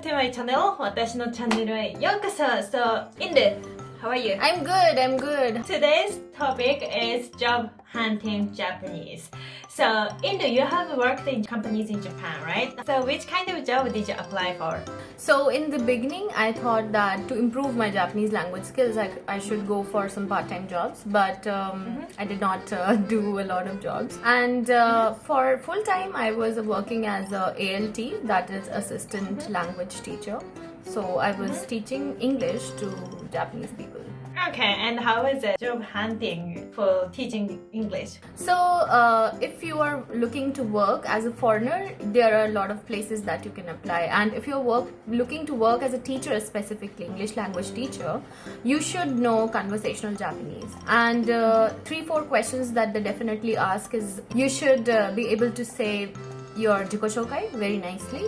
Welcome to my channel. 私のチャンネルへようこそ. So, Indu, how are you? I'm good. Today's topic is job hunting Japanese. So, Indu, you have worked in companies in Japan, right? So, which kind of job did you apply for? So in the beginning, I thought that to improve my Japanese language skills, I should go for some part-time jobs, but I did not do a lot of jobs. And for full-time, I was working as a ALT, that is Assistant Language Teacher. So I was teaching English to Japanese people. Okay, and how is it job hunting for teaching English? So if you are looking to work as a foreigner, there are a lot of places that you can apply. And if you're looking to work as a teacher, specifically English language teacher, you should know conversational Japanese. And 3-4 questions that they definitely ask is you should be able to say your jikoshokai very nicely.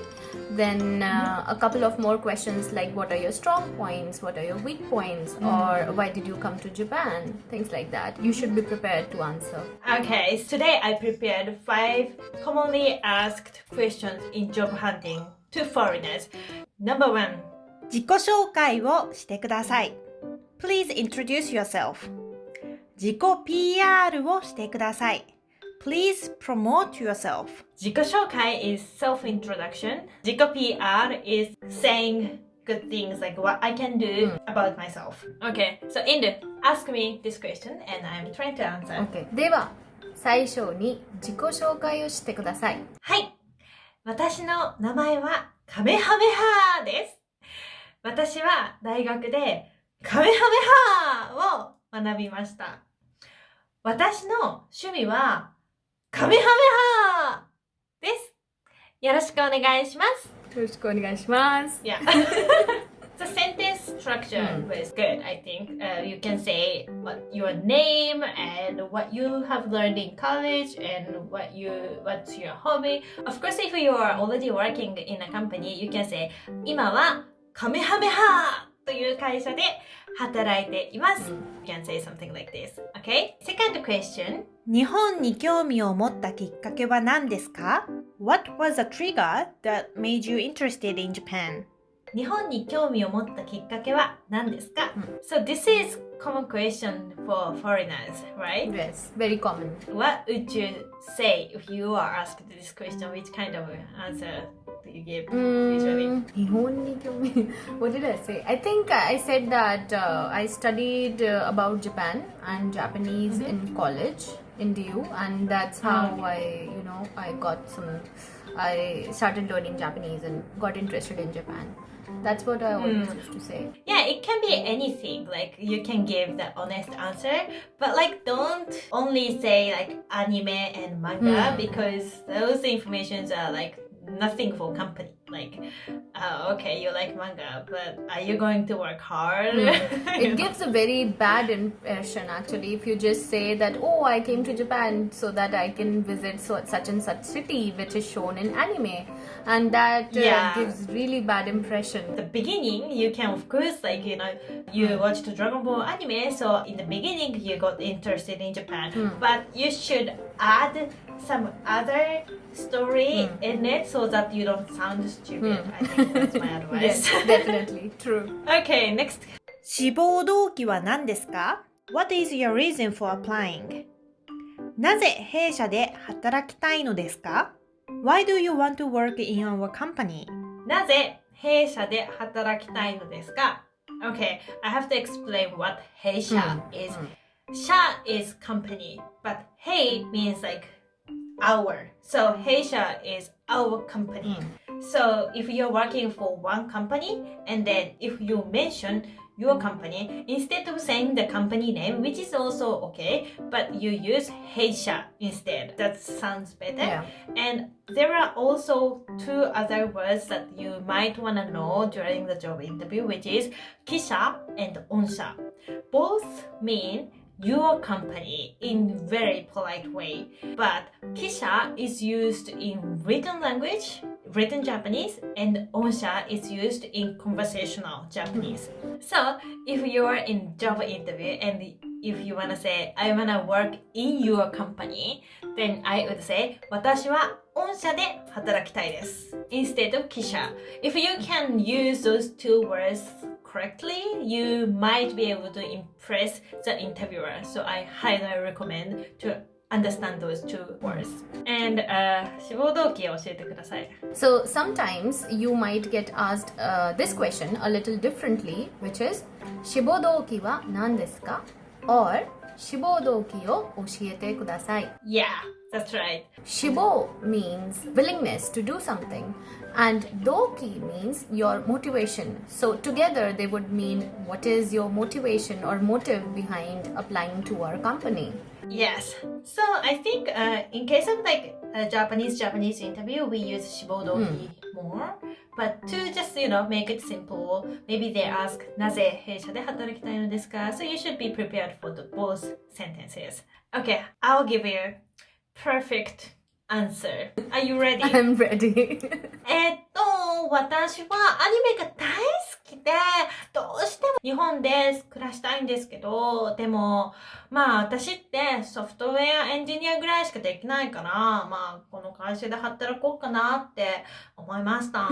Then a couple of more questions like what are your strong points, what are your weak points, or why did you come to Japan, things like that. You should be prepared to answer. Okay, so today I prepared 5 commonly asked questions in job hunting to foreigners. Number 1. 自己紹介をしてください。Please introduce yourself. 自己 PR をしてください。Please promote yourself. 自己紹介 is self-introduction. 自己 PR is saying good things like what I can do about myself. Okay, so Indu, ask me this question and I'm trying to answer. Okay. では、最初に自己紹介をしてください。はい。私の名前はカメハメハです。私は大学でカメハメハを学びました。私の趣味はカメハメハです。よろしくお願いします。よろしくお願いします。Yeah. The sentence structure was good, I think. You can say what your name and what you have learned in college and what's your hobby. Of course, if you are already working in a company, you can say 今はカメハメハという会社で働いています。You can say something like this. Okay? Second question. 日本に興味を持ったきっかけは何ですか? What was the trigger that made you interested in Japan? 日本に興味を持ったきっかけは何ですか? So this is common question for foreigners, right? Yes, very common. What would you say if you are asked this question? Which kind of answer do you give usually? 日本に興味 What did I say? I think I said that I studied about Japan and Japanese in college in DU, and that's how I started learning Japanese and got interested in Japan. That's what I always used to say. Yeah, it can be anything. Like you can give the honest answer, but like don't only say like anime and manga because those informations are like nothing for company. Like, okay, you like manga, but are you going to work hard? It gives a very bad impression actually if you just say that, oh, I came to Japan so that I can visit such and such city which is shown in anime, and that gives really bad impression. The beginning, you can of course like you watched Dragon Ball anime, so in the beginning you got interested in Japan, but you should add some other story in it so that you don't sound stupid. I think that's my advice. Yes, definitely. True. Okay, next. 志望動機は何ですか? What is your reason for applying? なぜ弊社で働きたいのですか? Why do you want to work in our company? なぜ弊社で働きたいのですか? Okay, I have to explain what 弊社 is. 社 is company, but 弊 means like our. So 弊社 is our company. So if you're working for one company and then if you mention your company, instead of saying the company name, which is also okay, but you use 弊社 instead. That sounds better. Yeah. And there are also 2 other words that you might want to know during the job interview, which is 記者 and 御社. Both mean your company in very polite way, but 記者 is used in written language, written Japanese, and 御社 is used in conversational Japanese. So if you are in job interview and if you want to say I want to work in your company, then I would say 私は御社で働きたいです instead of 記者 If you can use those two words correctly, you might be able to impress the interviewer. So I highly recommend to understand those two words. And 志望動機を教えてください So sometimes you might get asked this question a little differently, which is 志望動機は何ですか or 志望動機を教えてください Yeah, that's right. 志望 means willingness to do something and 動機 means your motivation. So together they would mean what is your motivation or motive behind applying to our company. Yes. So I think in case of like a Japanese interview, we use 志望動機 more. But to just, make it simple, maybe they ask なぜ弊社で働きたいのですか So you should be prepared for both sentences. Okay, I'll give you perfect answer. Are you ready? I'm ready. 私はアニメが大好きで、どうしても日本で暮らしたいんですけど、でも、私ってソフトウェアエンジニアぐらいしかできないから、この会社で働こうかなって思いました。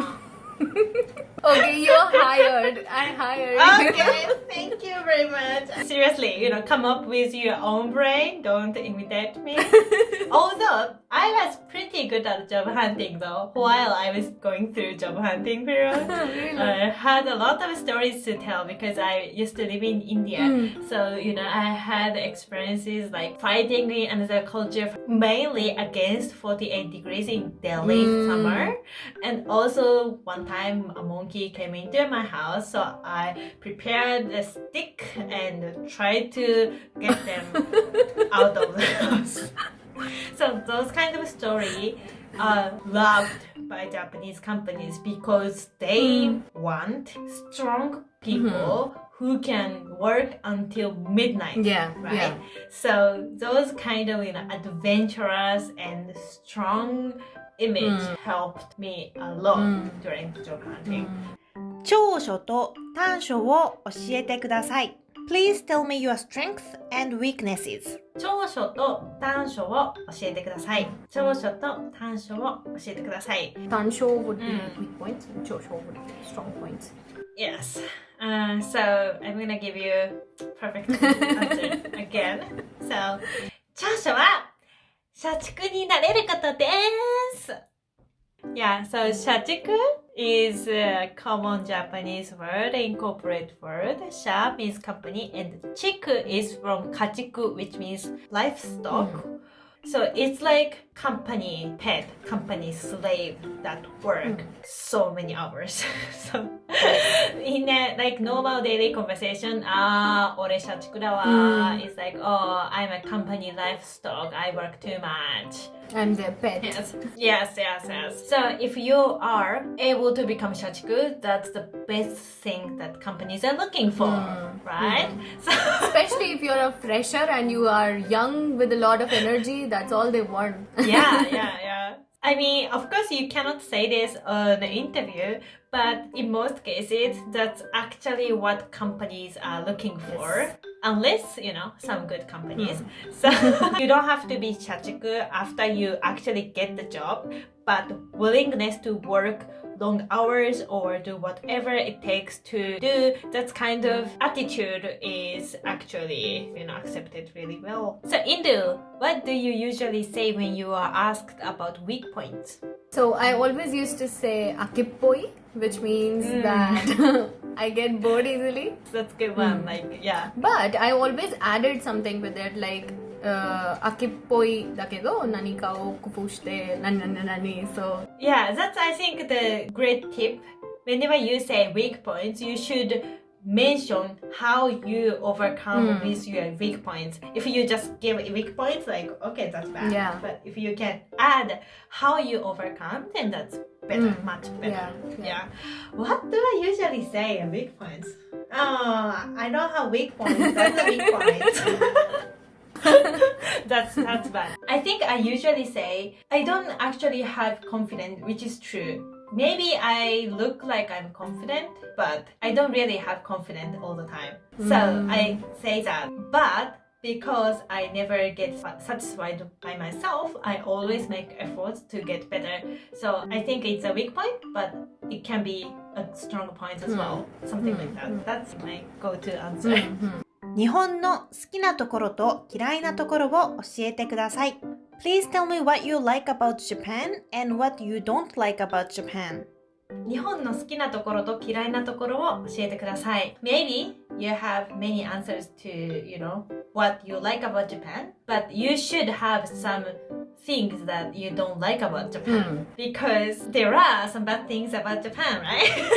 Okay, you're hired. I hired you. Okay, thank you very much. Seriously, come up with your own brain. Don't imitate me. Although I was pretty good at job hunting though, while I was going through job hunting period. Really? I had a lot of stories to tell because I used to live in India. So, I had experiences like fighting in another culture mainly against 48 degrees in Delhi summer. And also one time a monkey came into my house, so I prepared a stick and tried to get them out of the house. So those kind of stories are loved by Japanese companies because they want strong people who can work until midnight. Yeah, right? yeah. So those kind of adventurous and strong image helped me a lot during job hunting. 長所と短所を教えてください。Please tell me your strengths and weaknesses. 長所と短所を教えてください。長所と短所を教えてください。Tansho would be weak points and Chosho would be strong points. Yes. So I'm gonna give you perfect answer again. So 長所は社畜になれることです。Yeah, so 社畜 is a common Japanese word, incorporate word. Sha means company and chiku is from kachiku, which means livestock. So it's like company pet, company slave that work so many hours. So in a like normal daily conversation, 俺社畜だわ it's like, oh, I'm a company livestock, I work too much. And their pet. Yes. So if you are able to become shachiku, that's the best thing that companies are looking for, right? So Especially if you're a fresher and you are young with a lot of energy, that's all they want. yeah. I mean, of course, you cannot say this on an interview, but in most cases, that's actually what companies are looking for. Unless, some good companies. So you don't have to be shachiku after you actually get the job, but willingness to work long hours or do whatever it takes to do that kind of attitude is actually accepted really well. So Indu, what do you usually say when you are asked about weak points? So I always used to say akippoi, which means that I get bored easily. That's a good one. But I always added something with it, like 秋っぽいだけど何かを工夫して何 so yeah, that's I think the great tip. Whenever you say weak points, you should mention how you overcome with your weak points. If you just give weak points, like okay, that's bad. Yeah. But if you can add how you overcome, then that's better, much better. Yeah. What do I usually say in weak points? Oh, I don't have weak points. That's a weak point. That's bad. I think I usually say I don't actually have confidence, which is true. Maybe I look like I'm confident, but I don't really have confidence all the time. So I say that. But because I never get satisfied by myself, I always make efforts to get better. So I think it's a weak point, but it can be a strong point as well. Something like that. That's my go-to answer. 日本の好きなところと嫌いなところを教えてください。Please tell me what you like about Japan and what you don't like about Japan. 日本の好きなところと嫌いなところを教えてください。Maybe you have many answers to, what you like about Japan, but you should have some things that you don't like about Japan because there are some bad things about Japan, right?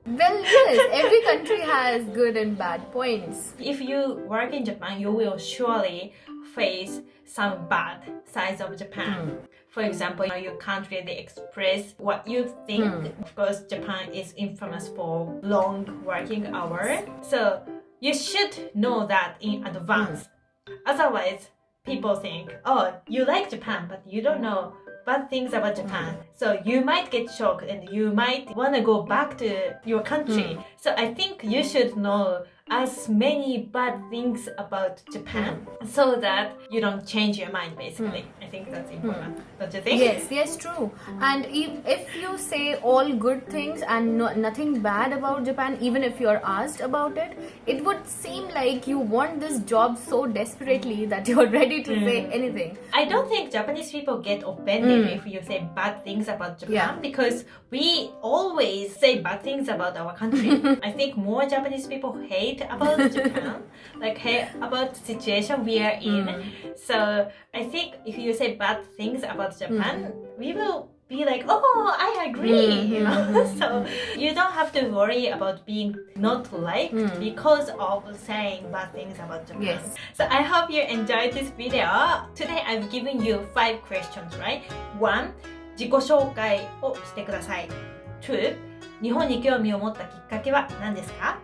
Well, yes, every country has good and bad points. If you work in Japan, you will surely face some bad sides of Japan. For example, you can't really express what you think. Of course, Japan is infamous for long working hours. So you should know that in advance. Otherwise, people think, oh, you like Japan, but you don't know bad things about Japan. So you might get shocked and you might want to go back to your country. So I think you should know as many bad things about Japan so that you don't change your mind, basically. I think that's important. Don't you think? Yes, true. And if you say all good things and nothing bad about Japan, even if you're asked about it, it would seem like you want this job so desperately that you're ready to say anything. I don't think Japanese people get offended if you say bad things about Japan because we always say bad things about our country. I think more Japanese people hate about Japan, like hate about the situation we are in. So I think if you say bad things about Japan, we will be like, oh, I agree, So you don't have to worry about being not liked because of saying bad things about Japan. Yes. So I hope you enjoyed this video. Today I've given you 5 questions, right? 1. 自己紹介をしてください。2. 日本に興味を持ったきっかけは何ですか？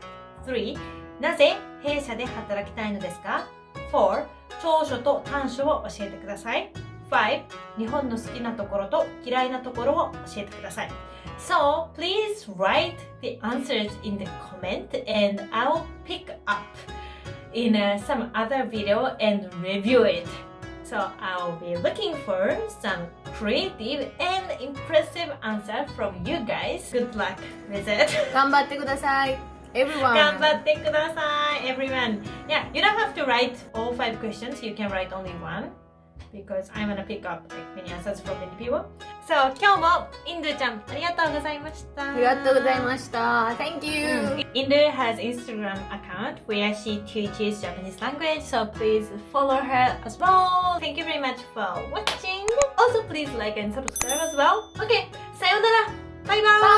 3. なぜ弊社で働きたいのですか？ 4. 長所と短所を教えてください。5. 日本の好きなところと嫌いなところを教えてください。So please write the answers in the comment and I'll pick up in some other video and review it. So I'll be looking for some creative and impressive answer from you guys. Good luck with it. 頑張ってください everyone. 頑張ってください everyone. Yeah, you don't have to write all 5 questions. You can write only 1. Because I'm gonna pick up many answers from many people. So 今日もインドゥちゃんありがとうございました。ありがとうございました Thank you. インドゥ has Instagram account where she teaches Japanese language, so please follow her as well. Thank you very much for watching. Also please like and subscribe as well. Okay, さようなら。バイバイ。